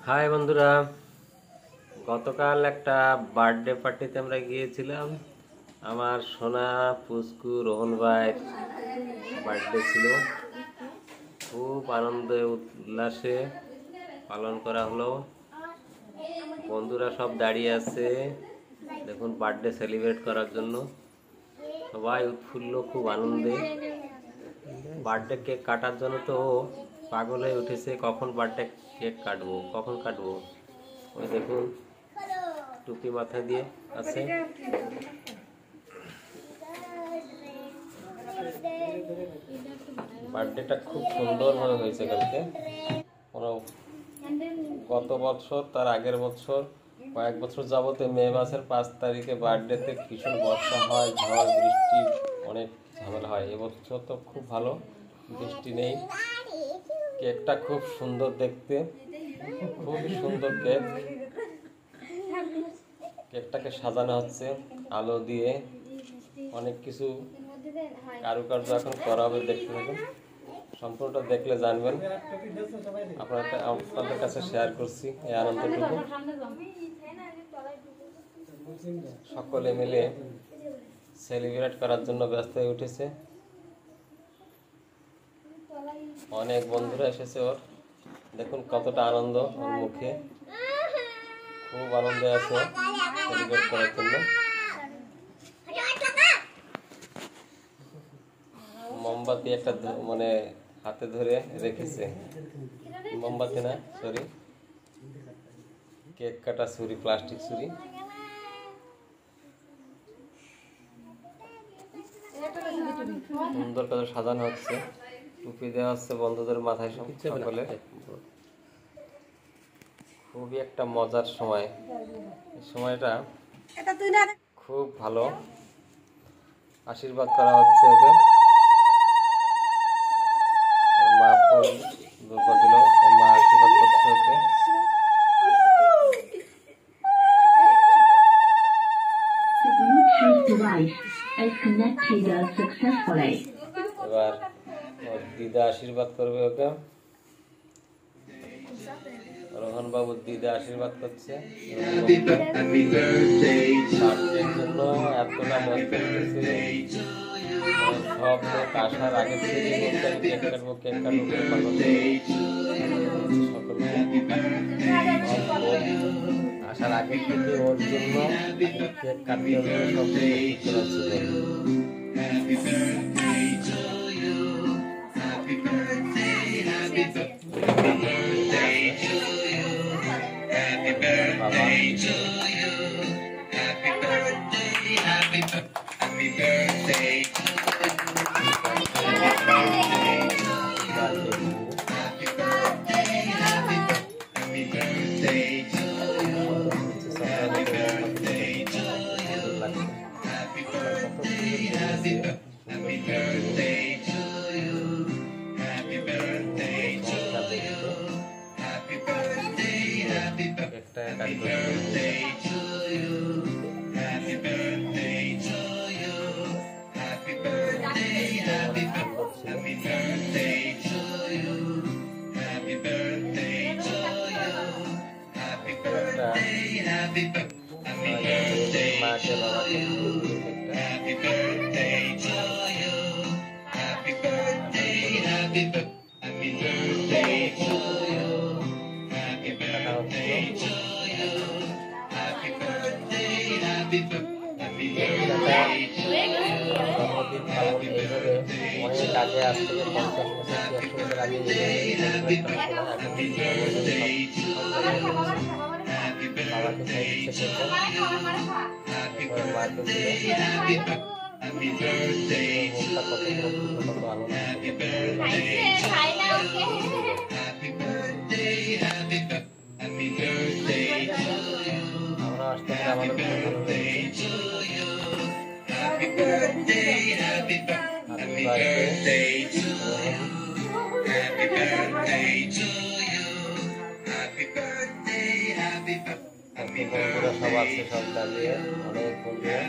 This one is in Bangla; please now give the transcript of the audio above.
হাই বন্ধুরা, গতকাল একটা বার্থডে পার্টিতে আমরা গিয়েছিলাম। আমার সোনা পুস্কু রোহন ভাইয়ের বার্থডে ছিল। খুব আনন্দে উল্লাসে পালন করা হলো। বন্ধুরা সব দাঁড়িয়ে আছে দেখুন বার্থডে সেলিব্রেট করার জন্য। সবাই উৎফুল্ল, খুব আনন্দে। বার্থডে কেক কাটার জন্য তো পাগল হয়ে উঠেছে, কখন বার্থডে কেক কাটবো, কখন কাটবো। ওই দেখুন টুপি মাথা দিয়ে আছে। বার্থডেটা খুব সুন্দরভাবে হয়েছে কালকে। কোনো গত বছর তার আগের বছর কয়েক বছর যাবতে মে মাসের 5 তারিখে বার্থডেতে ভীষণ বর্ষা হয়, ঝড় বৃষ্টি অনেক ঝামেলা হয়। এবছর তো খুব ভালো, বৃষ্টি নেই। কেকটা খুব সুন্দর দেখতে, খুবই সুন্দর কেক। কেকটাকে সাজানো হচ্ছে আলো দিয়ে, অনেক কিছু কারুকার্য এখন করা হবে। দেখতে থাকুন, সম্পূর্ণটা দেখলে জানবেন। আপনাদের কাছে শেয়ার করছি এই আনন্দটুকু। সকলে মিলে সেলিব্রেট করার জন্য ব্যস্ত হয়ে উঠেছে। অনেক বন্ধুরা এসেছে ওর, দেখুন কতটা আনন্দ ওর মুখে। খুব আনন্দে আছে সেলিব্রেট করার জন্য। মোমবাতি একটা মানে হাতে ধরে রেখেছে, মোমবাতি না সরি, কেক কাটা ছুরি, প্লাস্টিক ছুরি। সুন্দর করে সাজানো হচ্ছে, টুপি দেওয়া হচ্ছে বন্ধুদের মাথায় সকলে। খুবই একটা মজার সময়, এই সময়টা খুব ভালো। আশীর্বাদ করা হচ্ছে ওকে। মা ফুল দুপা দিল, মা আশীর্বাদ করছে ওকে। এবার ওর দিদা আশীর্বাদ করবে ওকে। রোহন বাবু দিদা আশীর্বাদ করছে। বার্থডের জন্য এতটা মস্ত হয়েছে, সব লোক আসার আগে থেকে কেক কাটবো কেক কাটবো আসার আগে থেকে ওর জন্য কেক কাটতে হবে। মাকে বাবাকে অনেক আগে, আজ থেকে 50 বছর 100 বছর আগে বাবাকে খাই দিচ্ছে, মাকে মুখটা কত কত আনন্দ। আমরা আসতে পারি, আমাদের ভালো লেগেছে। Happy birthday to you. Happy birthday to you. Happy birthday, happy বন্ধুরা সব আছে, সব দাঁড়িয়ে অনেক বন্ধুরা।